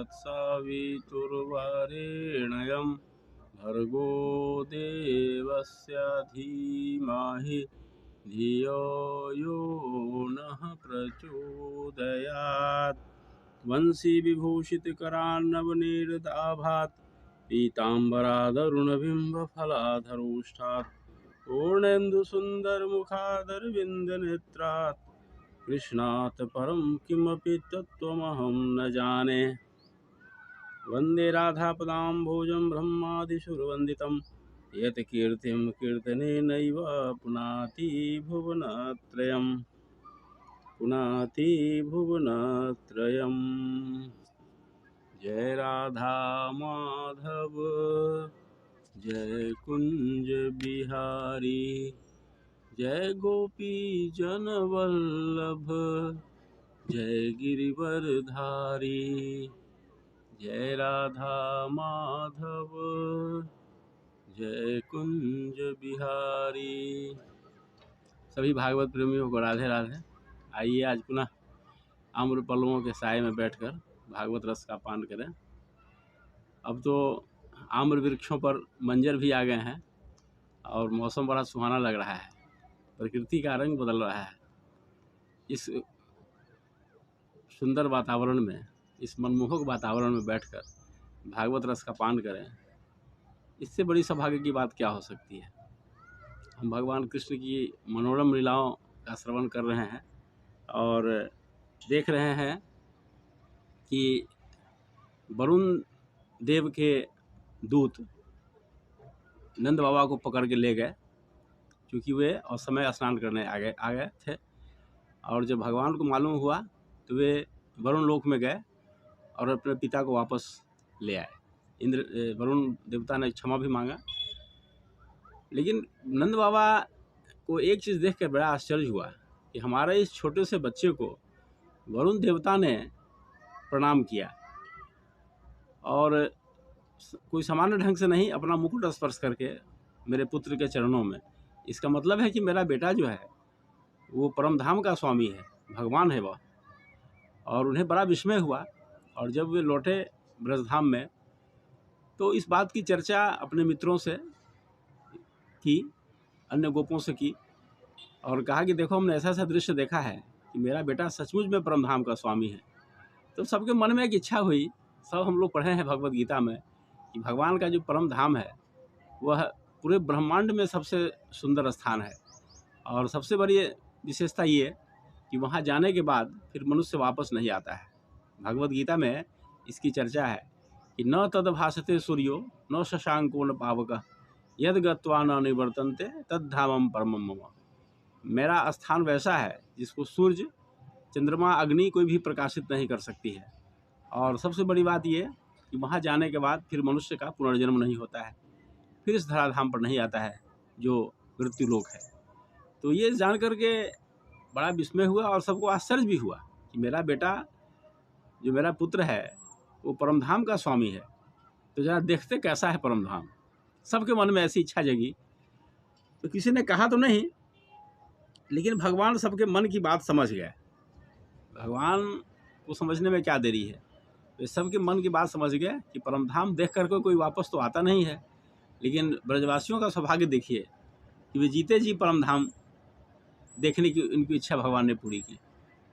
तत्सवितुर्वरेण्यं भर्गो देवस्य धीमहि धियो यो नः प्रचोदयात्। वंशी विभूषितकरान्नवनीरदाभात् पीताम्बरादरुणबिम्बफलाधरोष्ठात् पूर्णेन्दुसुन्दरमुखादरविन्दनेत्रात् कृष्णात् परं किमपि तत्त्वमहं न जाने। वन्दे राधापदाम्भोजं ब्रह्मादिसुरवन्दितं यत् कीर्तिं कीर्तनेनैव पुनाति भुवनत्रयम्। जय राधा माधव जय कुंज बिहारी, जय गोपी जन वल्लभ जय गिरिवरधारी। जय राधा माधव जय कुंज बिहारी। सभी भागवत प्रेमियों को राधे राधे। आइए आज पुनः आम्र पल्लवों के साए में बैठकर भागवत रस का पान करें। अब तो आम्र वृक्षों पर मंजर भी आ गए हैं और मौसम बड़ा सुहाना लग रहा है, प्रकृति का रंग बदल रहा है। इस सुंदर वातावरण में, इस मनमोहक वातावरण में बैठकर भागवत रस का पान करें, इससे बड़ी सौभाग्य की बात क्या हो सकती है। हम भगवान कृष्ण की मनोरम लीलाओं का श्रवण कर रहे हैं और देख रहे हैं कि वरुण देव के दूत नंद बाबा को पकड़ के ले गए, क्योंकि वे असमय स्नान करने आ गए थे। और जब भगवान को मालूम हुआ तो वे वरुण लोक में गए और अपने पिता को वापस ले आए। वरुण देवता ने क्षमा भी मांगा, लेकिन नंद बाबा को एक चीज़ देखकर बड़ा आश्चर्य हुआ कि हमारे इस छोटे से बच्चे को वरुण देवता ने प्रणाम किया और कोई सामान्य ढंग से नहीं, अपना मुकुट स्पर्श करके मेरे पुत्र के चरणों में। इसका मतलब है कि मेरा बेटा जो है वो परम धाम का स्वामी है, भगवान है वह। और उन्हें बड़ा विस्मय हुआ और जब वे लौटे ब्रजधाम में तो इस बात की चर्चा अपने मित्रों से की, अन्य गोपों से की और कहा कि देखो, हमने ऐसा ऐसा दृश्य देखा है कि मेरा बेटा सचमुच में परम धाम का स्वामी है। तो सबके मन में एक इच्छा हुई, सब हम लोग पढ़े हैं भगवत गीता में कि भगवान का जो परम धाम है वह पूरे ब्रह्मांड में सबसे सुंदर स्थान है और सबसे बड़ी विशेषता ये कि वहाँ जाने के बाद फिर मनुष्य वापस नहीं आता है। भगवत गीता में इसकी चर्चा है कि न तद भासते सूर्यो न शशांको न पावकः यद गत्वा न निवर्तन्ते तद धामम परमम मम। मेरा स्थान वैसा है जिसको सूर्य, चंद्रमा, अग्नि कोई भी प्रकाशित नहीं कर सकती है। और सबसे बड़ी बात ये कि वहाँ जाने के बाद फिर मनुष्य का पुनर्जन्म नहीं होता है, फिर इस धराधाम पर नहीं आता है जो मृत्यु लोक है। तो ये जान करके बड़ा विस्मय हुआ और सबको आश्चर्य भी हुआ कि मेरा बेटा, जो मेरा पुत्र है, वो परमधाम का स्वामी है। तो जरा देखते कैसा है परमधाम। सबके मन में ऐसी इच्छा जगी। तो किसी ने कहा तो नहीं, लेकिन भगवान सबके मन की बात समझ गए। भगवान को समझने में क्या देरी है, वे सबके मन की बात समझ गए कि परमधाम देख करके कोई वापस तो आता नहीं है, लेकिन ब्रजवासियों का सौभाग्य देखिए कि वे जीते जी परमधाम देखने की उनकी इच्छा भगवान ने पूरी की।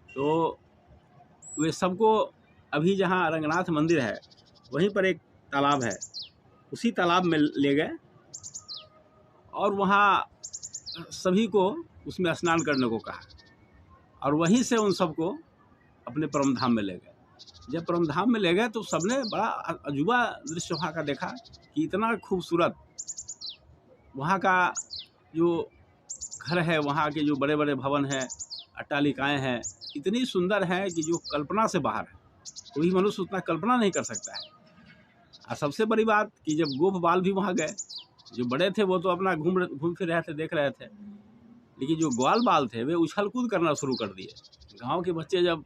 तो वे सबको अभी जहाँ रंगनाथ मंदिर है वहीं पर एक तालाब है, उसी तालाब में ले गए और वहाँ सभी को उसमें स्नान करने को कहा और वहीं से उन सबको अपने परमधाम में ले गए। जब परमधाम में ले गए तो सबने बड़ा अजूबा दृश्य वहाँ का देखा कि इतना खूबसूरत वहाँ का जो घर है, वहाँ के जो बड़े बड़े भवन हैं, अट्टालिकाएँ हैं, इतनी सुंदर है कि जो कल्पना से बाहर है। कोई मनुष्य उतना कल्पना नहीं कर सकता है। और सबसे बड़ी बात कि जब गोप बाल भी वहाँ गए, जो बड़े थे वो तो अपना घूम फिर रहे थे, देख रहे थे, लेकिन जो ग्वाल बाल थे वे उछल कूद करना शुरू कर दिए। गांव के बच्चे जब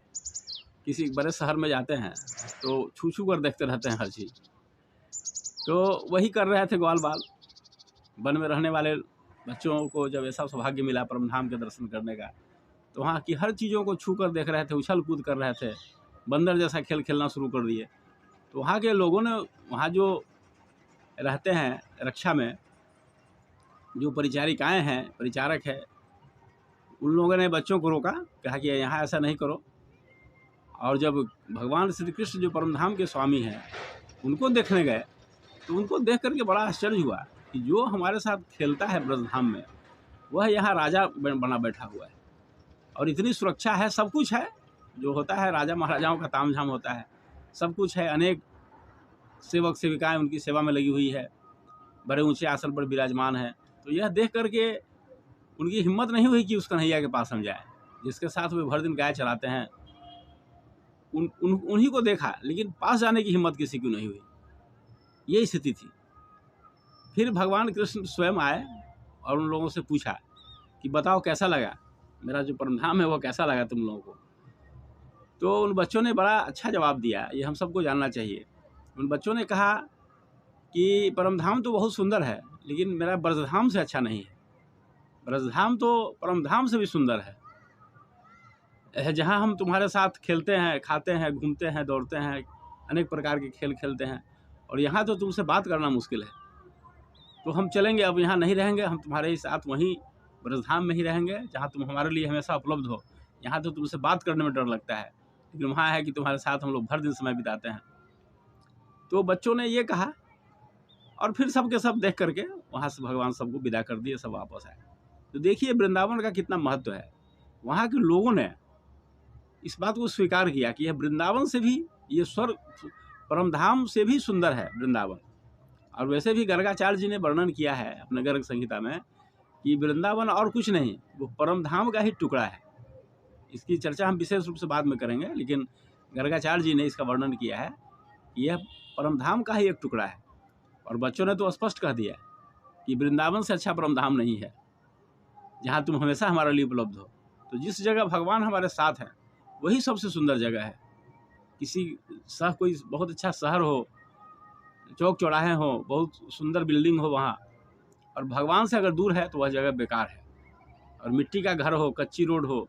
किसी बड़े शहर में जाते हैं तो छू छू कर देखते रहते हैं हर चीज़, तो वही कर रहे थे ग्वाल बाल। वन में रहने वाले बच्चों को जब ऐसा सौभाग्य मिला परमधाम के दर्शन करने का, तो वहाँ की हर चीज़ों को छू कर देख रहे थे, उछल कूद कर रहे थे, बंदर जैसा खेल खेलना शुरू कर दिए। तो वहाँ के लोगों ने, वहाँ जो रहते हैं रक्षा में, जो परिचारिकाएँ हैं, परिचारक है, उन लोगों ने बच्चों को रोका, कहा कि यहाँ ऐसा नहीं करो। और जब भगवान श्री कृष्ण जो परमधाम के स्वामी हैं उनको देखने गए, तो उनको देख करके बड़ा आश्चर्य हुआ कि जो हमारे साथ खेलता है ब्रजधाम में, वह यहाँ राजा बना बैठा हुआ है, और इतनी सुरक्षा है, सब कुछ है जो होता है राजा महाराजाओं का तामझाम होता है, सब कुछ है। अनेक सेवक सेविकाएं उनकी सेवा में लगी हुई है, बड़े ऊंचे आसन पर विराजमान है। तो यह देख करके उनकी हिम्मत नहीं हुई कि उस कन्हैया के पास हम जाए, जिसके साथ वे भर दिन गाय चलाते हैं। उन्हीं को देखा, लेकिन पास जाने की हिम्मत किसी की नहीं हुई। यही स्थिति थी। फिर भगवान कृष्ण स्वयं आए और उन लोगों से पूछा कि बताओ कैसा लगा, मेरा जो परमधाम है वो कैसा लगा तुम लोगों को। तो उन बच्चों ने बड़ा अच्छा जवाब दिया, ये हम सबको जानना चाहिए। उन बच्चों ने कहा कि परमधाम तो बहुत सुंदर है, लेकिन मेरा ब्रजधाम से अच्छा नहीं है। ब्रजधाम तो परमधाम से भी सुंदर है, जहाँ हम तुम्हारे साथ खेलते हैं, खाते हैं, घूमते हैं, दौड़ते हैं, अनेक प्रकार के खेल खेलते हैं, और यहाँ तो तुमसे बात करना मुश्किल है। तो हम चलेंगे, अब यहाँ नहीं रहेंगे, हम तुम्हारे ही साथ वहीं ब्रजधाम में ही रहेंगे, जहाँ तुम हमारे लिए हमेशा उपलब्ध हो। यहाँ तो तुमसे बात करने में डर लगता है, लेकिन वहाँ है कि तुम्हारे साथ हम लोग भर दिन समय बिताते हैं। तो बच्चों ने ये कहा, और फिर सब के सब देख करके वहाँ से भगवान सबको विदा कर दिए, सब वापस आए। तो देखिए वृंदावन का कितना महत्व है। वहाँ के लोगों ने इस बात को स्वीकार किया कि यह वृंदावन से भी, ये स्वर्ग परमधाम से भी सुंदर है वृंदावन। और वैसे भी गर्गाचार्य जी ने वर्णन किया है अपने गर्ग संहिता में कि वृंदावन और कुछ नहीं, वो परमधाम का ही टुकड़ा है। इसकी चर्चा हम विशेष रूप से बाद में करेंगे, लेकिन गर्गाचार्य जी ने इसका वर्णन किया है कि यह परमधाम का ही एक टुकड़ा है। और बच्चों ने तो स्पष्ट कह दिया कि वृंदावन से अच्छा परमधाम नहीं है, जहाँ तुम हमेशा हमारे लिए उपलब्ध हो। तो जिस जगह भगवान हमारे साथ हैं वही सबसे सुंदर जगह है। कोई बहुत अच्छा शहर हो, चौक चौराहे हो, बहुत सुंदर बिल्डिंग हो वहाँ, और भगवान से अगर दूर है तो वह जगह बेकार है। और मिट्टी का घर हो, कच्ची रोड हो,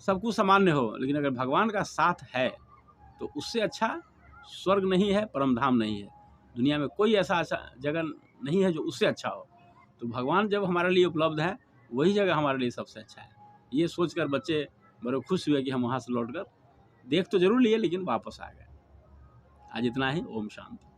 सब कुछ सामान्य हो, लेकिन अगर भगवान का साथ है तो उससे अच्छा स्वर्ग नहीं है, परमधाम नहीं है। दुनिया में कोई ऐसा अच्छा जगह नहीं है जो उससे अच्छा हो। तो भगवान जब हमारे लिए उपलब्ध है, वही जगह हमारे लिए सबसे अच्छा है। ये सोचकर बच्चे बड़े खुश हुए कि हम वहाँ से लौटकर देख तो जरूर लिए, लेकिन वापस आ गए। आज इतना ही। ओम शांति।